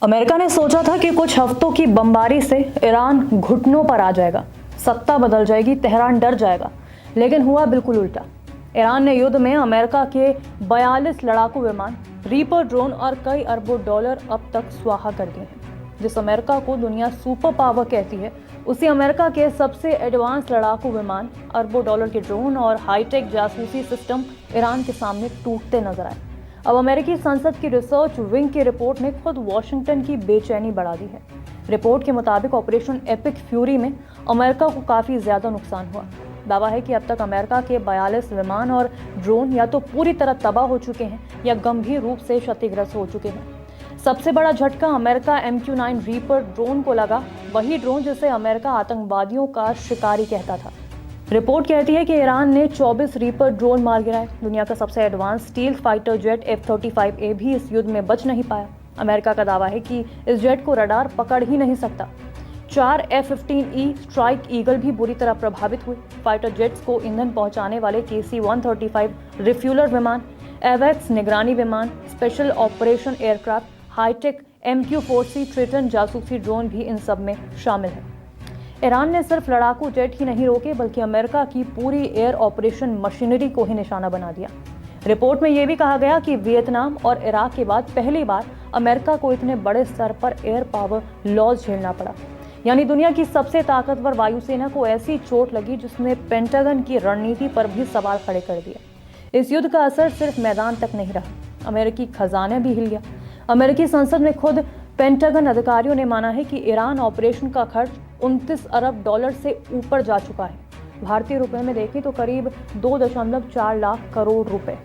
America ने सोचा था कि कुछ हफ्तों की बमबारी से ईरान घुटनों पर आ जाएगा, सत्ता बदल जाएगी, तेहरान डर जाएगा। लेकिन हुआ बिल्कुल उल्टा। ईरान ने युद्ध में अमेरिका के 42 लड़ाकू विमान, रीपर ड्रोन और कई अरबों डॉलर अब तक स्वाहा कर दिए हैं। जिस अमेरिका को दुनिया सुपर पावर कहती है, उसी अमेरिका के सबसे एडवांस लड़ाकू विमान, अरबों डॉलर के ड्रोन और हाईटेक जासूसी सिस्टम ईरान के सामने टूटते नजर आए। अब अमेरिकी संसद की रिसर्च विंग की रिपोर्ट ने खुद वॉशिंगटन की बेचैनी बढ़ा दी है। रिपोर्ट के मुताबिक ऑपरेशन एपिक फ्यूरी में अमेरिका को काफी ज्यादा नुकसान हुआ। दावा है कि अब तक अमेरिका के 42 विमान और ड्रोन या तो पूरी तरह तबाह हो चुके हैं या गंभीर रूप से क्षतिग्रस्त हो चुके हैं। सबसे बड़ा झटका अमेरिका MQ-9 रीपर ड्रोन को लगा, वही ड्रोन जिसे अमेरिका आतंकवादियों का शिकारी कहता था। रिपोर्ट कहती है कि ईरान ने 24 रीपर ड्रोन मार गिराए। दुनिया का सबसे advance stealth fighter jet F-35A भी इस युद्ध में बच नहीं पाया। अमेरिका का दावा है कि इस जेट को रडार पकड़ ही नहीं सकता। 4 F-15E स्ट्राइक ईगल भी बुरी तरह प्रभावित हुए। फाइटर जेट्स को ईंधन पहुंचाने वाले KC-135 रिफ्यूलर विमान, एवेक्स निगरानी विमान, special operation aircraft, high tech MQ-4C Triton जासूसी ड्रोन भी इन सब में शामिल है। ईरान ने सिर्फ लड़ाकू जेट ही नहीं रोके, बल्कि अमेरिका की पूरी एयर ऑपरेशन मशीनरी को ही निशाना बना दिया। रिपोर्ट में यह भी कहा गया कि वियतनाम और इराक के बाद पहली बार अमेरिका को इतने बड़े स्तर पर एयर पावर लॉस झेलना पड़ा। यानी दुनिया की सबसे ताकतवर वायुसेना को ऐसी चोट लगी जिसने पेंटागन की रणनीति पर भी सवाल खड़े कर दिए। इस युद्ध का असर सिर्फ मैदान तक नहीं रहा, अमेरिकी खजाना भी हिल गया। अमेरिकी संसद में खुद पेंटागन अधिकारियों ने माना है कि ईरान ऑपरेशन का खर्च 29 अरब डॉलर से ऊपर जा चुका है। भारतीय रुपए में देखें तो करीब 2.4 लाख करोड़ रुपए।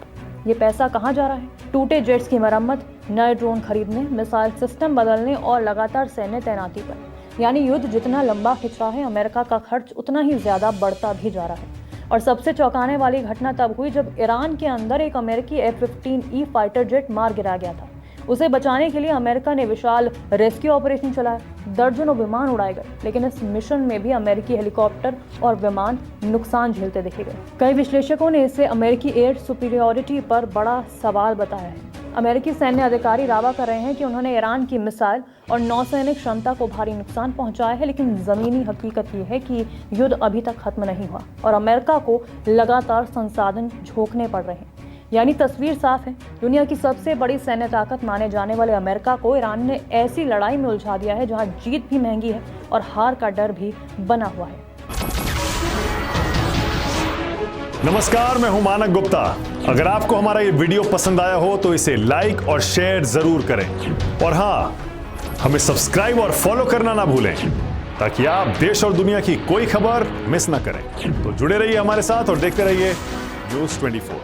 ये पैसा कहां जा रहा है? टूटे जेट्स की मरम्मत, नए ड्रोन खरीदने, मिसाइल सिस्टम बदलने और लगातार सैन्य तैनाती पर। यानी युद्ध जितना लंबा खिंच रहा है, अमेरिका का खर्च उतना ही ज्यादा बढ़ता भी जा रहा है। और सबसे चौंकाने वाली घटना तब हुई जब ईरान के अंदर एक अमेरिकी F-15E फाइटर जेट मार गिरा गया था। उसे बचाने के लिए अमेरिका ने विशाल रेस्क्यू ऑपरेशन चलाया, दर्जनों विमान उड़ाए गए, लेकिन इस मिशन में भी अमेरिकी हेलीकॉप्टर और विमान नुकसान झेलते देखे गए। कई विश्लेषकों ने इसे अमेरिकी एयर सुपीरियॉरिटी पर बड़ा सवाल बताया है। अमेरिकी सैन्य अधिकारी दावा कर रहे हैं कि उन्होंने ईरान की मिसाइल और नौसैनिक क्षमता को भारी नुकसान पहुंचाया है, लेकिन जमीनी हकीकत यह है कि युद्ध अभी तक खत्म नहीं हुआ और अमेरिका को लगातार संसाधन झोंकने पड़ रहे हैं। यानी तस्वीर साफ है, दुनिया की सबसे बड़ी सैन्य ताकत माने जाने वाले अमेरिका को ईरान ने ऐसी लड़ाई में उलझा दिया है जहां जीत भी महंगी है और हार का डर भी बना हुआ है। नमस्कार, मैं हूं मानक गुप्ता। अगर आपको हमारा ये वीडियो पसंद आया हो तो इसे लाइक और शेयर जरूर करें और हाँ, हमें सब्सक्राइब और फॉलो करना ना भूलें ताकि आप देश और दुनिया की कोई खबर मिस ना करें। तो जुड़े रहिए हमारे साथ और देखते रहिए News 24।